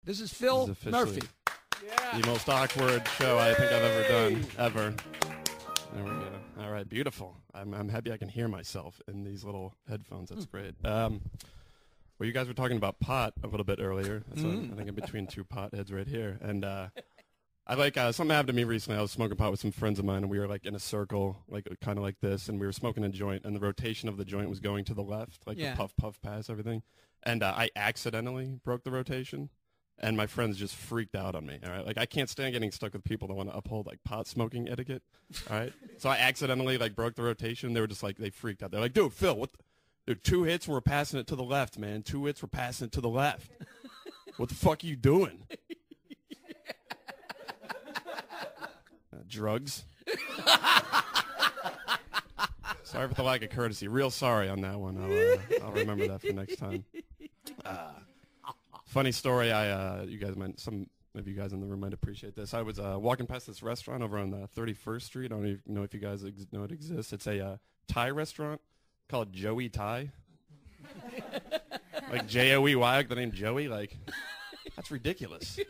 This is Phil Murphy. The most awkward show I think I've ever done, ever. There we go. All right, beautiful. I'm happy I can hear myself in these little headphones. That's great. Well, you guys were talking about pot a little bit earlier. So I think I'm between two pot heads right here. And I like something happened to me recently. I was smoking pot with some friends of mine, and we were like in a circle, like kind of like this, and we were smoking a joint, and the rotation of the joint was going to the left, like the puff, puff, pass, everything. And I accidentally broke the rotation. And my friends just freaked out on me, all right? Like, I can't stand getting stuck with people that want to uphold, like, pot smoking etiquette, all right? So I accidentally, like, broke the rotation. They were just like, they freaked out. They're like, dude, Phil, what? Dude, 2 hits and we're passing it to the left, man. 2 hits, we're passing it to the left. What the fuck are you doing? Drugs? Sorry for the lack of courtesy. Real sorry on that one. I'll remember that for next time. Funny story. Some of you guys in the room might appreciate this. I was walking past this restaurant over on 31st Street. I don't even know if you guys know it exists. It's a Thai restaurant called Joey Thai. Like Joey, like the name Joey. Like, that's ridiculous.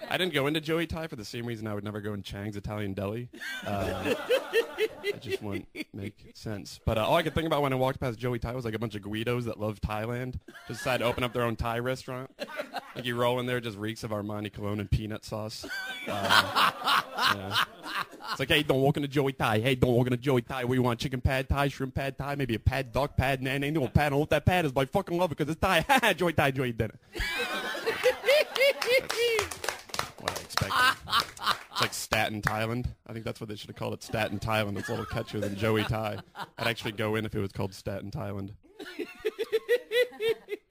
I didn't go into Joey Thai for the same reason I would never go in Chang's Italian Deli. It just wouldn't make sense. But all I could think about when I walked past Joey Thai was like a bunch of Guidos that love Thailand just decided to open up their own Thai restaurant. Like you roll in there, just reeks of Armani cologne and peanut sauce. Yeah. It's like, hey, don't walk into Joey Thai. Hey, don't walk into Joey Thai. What you want, chicken pad Thai, shrimp pad Thai, maybe a pad duck, pad nan, ain't no pad. I don't know what that pad is, but I fucking love it because it's Thai. Joey Thai, Joey dinner. What I expected. It's like Staten, Thailand. I think that's what they should have called it, Staten, Thailand. It's a little catchier than Joey Thai. I'd actually go in if it was called Staten, Thailand.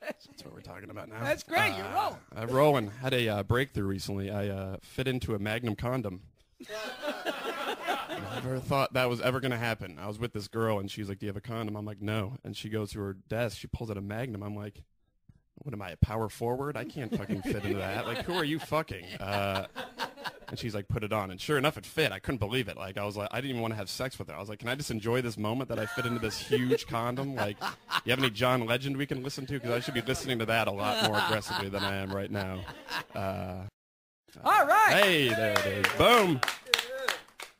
That's what we're talking about now. That's great. You're rolling. I'm rolling. Had a breakthrough recently. I fit into a Magnum condom. I never thought that was ever going to happen. I was with this girl, and she's like, do you have a condom? I'm like, no. And she goes to her desk. She pulls out a Magnum. I'm like, what am I, a power forward? I can't fucking fit into that. Like, who are you fucking? And she's like, put it on. And sure enough, it fit. I couldn't believe it. Like, I was like, I didn't even want to have sex with her. I was like, can I just enjoy this moment that I fit into this huge condom? Like, you have any John Legend we can listen to? Because I should be listening to that a lot more aggressively than I am right now. All right. Hey, there it is. Boom.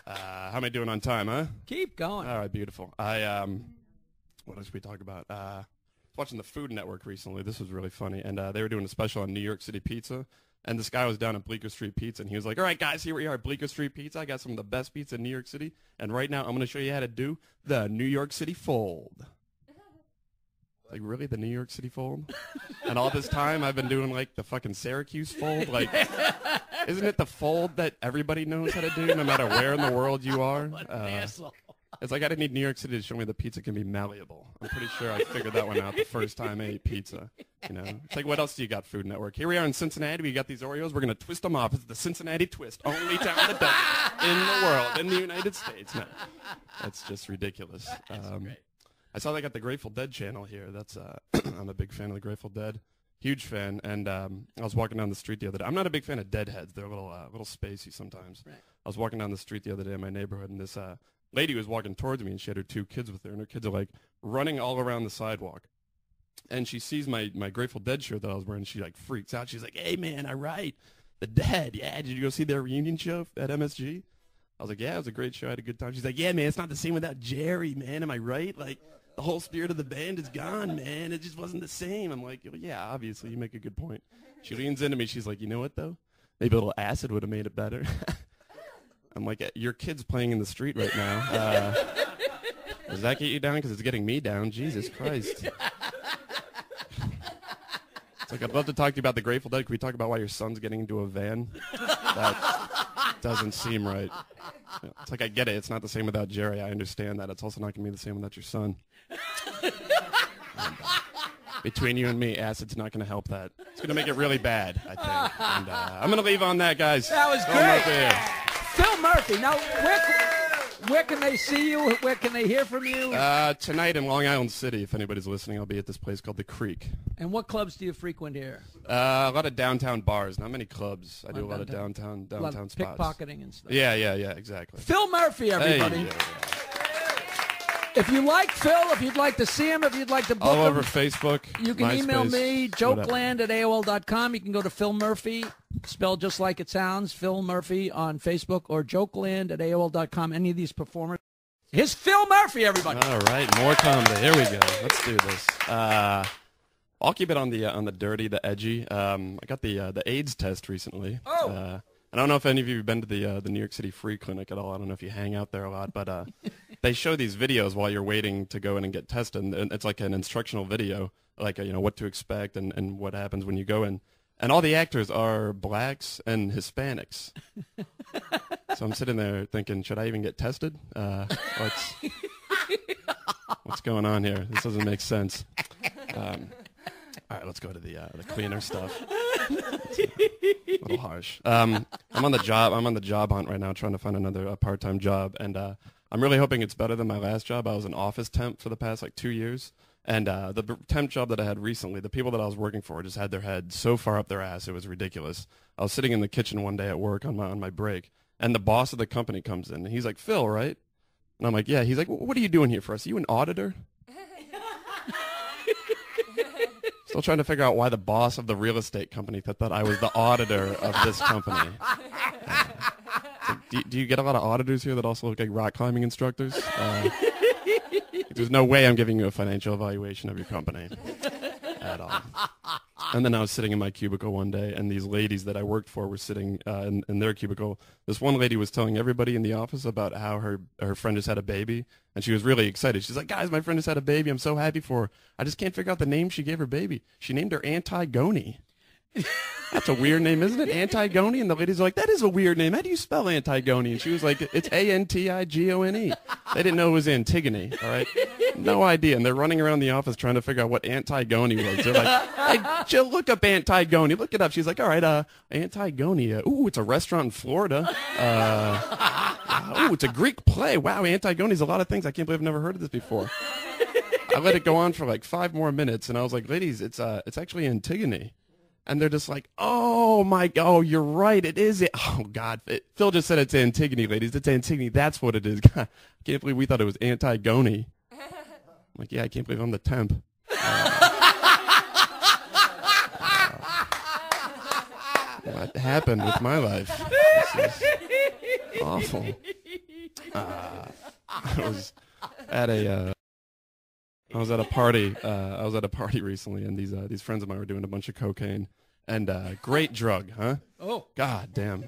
How am I doing on time, huh? Keep going. All right, beautiful. What else we talk about? I was watching the Food Network recently. This was really funny. And they were doing a special on New York City pizza. And this guy was down at Bleecker Street Pizza, and he was like, all right, guys, here we are at Bleecker Street Pizza. I got some of the best pizza in New York City. And right now, I'm going to show you how to do the New York City fold. Like, really? The New York City fold? And all this time, I've been doing, like, the fucking Syracuse fold? Like, isn't it the fold that everybody knows how to do, no matter where in the world you are? What an asshole. It's like I didn't need New York City to show me that pizza can be malleable. I'm pretty sure I figured that one out the first time I ate pizza. You know, it's like, what else do you got, Food Network? Here we are in Cincinnati. We got these Oreos. We're going to twist them off. It's the Cincinnati twist. Only town that does it in the world, in the United States. No, that's just ridiculous. I saw they got the Grateful Dead channel here. That's I'm a big fan of the Grateful Dead. Huge fan. And I was walking down the street the other day. I'm not a big fan of Deadheads. They're a little spacey sometimes. Right. I was walking down the street the other day in my neighborhood, and this lady was walking towards me, and she had her 2 kids with her, and her kids are like running all around the sidewalk. And she sees my Grateful Dead shirt that I was wearing. She like freaks out. She's like, hey, man, all right. The Dead. Yeah, did you go see their reunion show at MSG? I was like, yeah, it was a great show. I had a good time. She's like, yeah, man, it's not the same without Jerry, man. Am I right? Like, the whole spirit of the band is gone, man. It just wasn't the same. I'm like, yeah, obviously, you make a good point. She leans into me. She's like, you know what, though? Maybe a little acid would have made it better. I'm like, your kid's playing in the street right now. Does that get you down? Because it's getting me down. Jesus Christ. It's like, I'd love to talk to you about the Grateful Dead. Can we talk about why your son's getting into a van? That doesn't seem right. It's like, I get it. It's not the same without Jerry. I understand that. It's also not going to be the same without your son. Between you and me, acid's not going to help that. It's going to make it really bad, I think. And I'm going to leave on that, guys. That was great. Phil Murphy. Now, where can they see you? Where can they hear from you? Tonight in Long Island City, if anybody's listening, I'll be at this place called The Creek. And what clubs do you frequent here? A lot of downtown bars. Not many clubs. I do a lot of downtown spots. Pickpocketing and stuff. Yeah, exactly. Phil Murphy, everybody. Hey, yeah. If you like Phil, if you'd like to see him, if you'd like to book All over him, Facebook. you can email me, whatever. jokeland@AOL.com. You can go to Phil Murphy, spelled just like it sounds, Phil Murphy on Facebook, or jokeland@AOL.com. Any of these performers. Here's Phil Murphy, everybody. All right, more comedy. Here we go. Let's do this. I'll keep it on the dirty, the edgy. I got the AIDS test recently. Oh. I don't know if any of you have been to the New York City Free Clinic at all. I don't know if you hang out there a lot, but they show these videos while you're waiting to go in and get tested. And it's like an instructional video, like what to expect and what happens when you go in. And all the actors are blacks and Hispanics. So I'm sitting there thinking, should I even get tested? What's going on here? This doesn't make sense. All right, let's go to the cleaner stuff. A little harsh. I'm on the job hunt right now, trying to find another part-time job, and I'm really hoping it's better than my last job. I was an office temp for the past 2 years, and the temp job that I had recently, the people that I was working for just had their head so far up their ass it was ridiculous. I was sitting in the kitchen one day at work on my break, and the boss of the company comes in, and he's like, "Phil, right?" And I'm like, "Yeah." He's like, "What are you doing here for us? Are you an auditor?" Still trying to figure out why the boss of the real estate company thought I was the auditor of this company. Do you get a lot of auditors here that also look like rock climbing instructors? There's no way I'm giving you a financial evaluation of your company at all. And then I was sitting in my cubicle one day, and these ladies that I worked for were sitting in their cubicle. This one lady was telling everybody in the office about how her friend just had a baby, and she was really excited. She's like, "Guys, my friend just had a baby. I'm so happy for her. I just can't figure out the name she gave her baby. She named her Antigone." That's a weird name, isn't it? Antigone? And the ladies are like, "That is a weird name. How do you spell Antigone?" And she was like, "It's Antigone. They didn't know it was Antigone, all right? No idea. And they're running around the office trying to figure out what Antigone was. They're like, "Hey, Jill, look up Antigone. Look it up." She's like, "All right, Antigone. Ooh, it's a restaurant in Florida. Ooh, it's a Greek play. Wow, Antigone's a lot of things. I can't believe I've never heard of this before." I let it go on for 5 more minutes, and I was like, "Ladies, it's actually Antigone." And they're just like, "Oh, you're right. It is it. Oh, God. Phil just said it's Antigone, ladies. It's Antigone. That's what it is. God, I can't believe we thought it was Antigone." I'm like, "Yeah, I can't believe I'm the temp." What happened with my life? This is awful. I was at a party. I was at a party recently, and these friends of mine were doing a bunch of cocaine, and great drug, huh? Oh, God damn.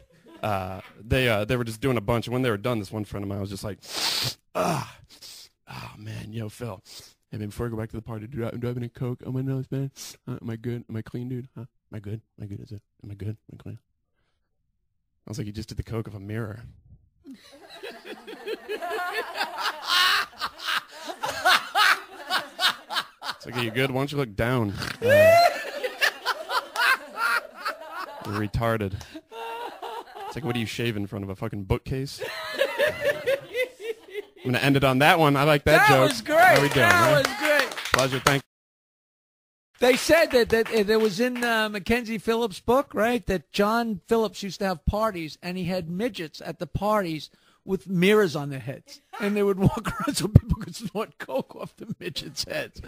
They were just doing a bunch, and when they were done, this one friend of mine was just like, "Oh man, yo, Phil. Hey man, before I go back to the party, do I have any coke on my nose, man? Am I good? Am I clean, dude? Huh? Am I good? Am I good? Is it? Am I good? Am I clean?" I was like, "You just did the coke of a mirror." It's like, "Are you good? Why don't you look down?" You're retarded. It's like, "What do you shave in front of a fucking bookcase?" I'm going to end it on that one. I like that joke. That was great. How we doing? That was great. Pleasure. Thank you. They said that there was in Mackenzie Phillips' book, right, that John Phillips used to have parties, and he had midgets at the parties with mirrors on their heads. And they would walk around so people could snort coke off the midgets' heads.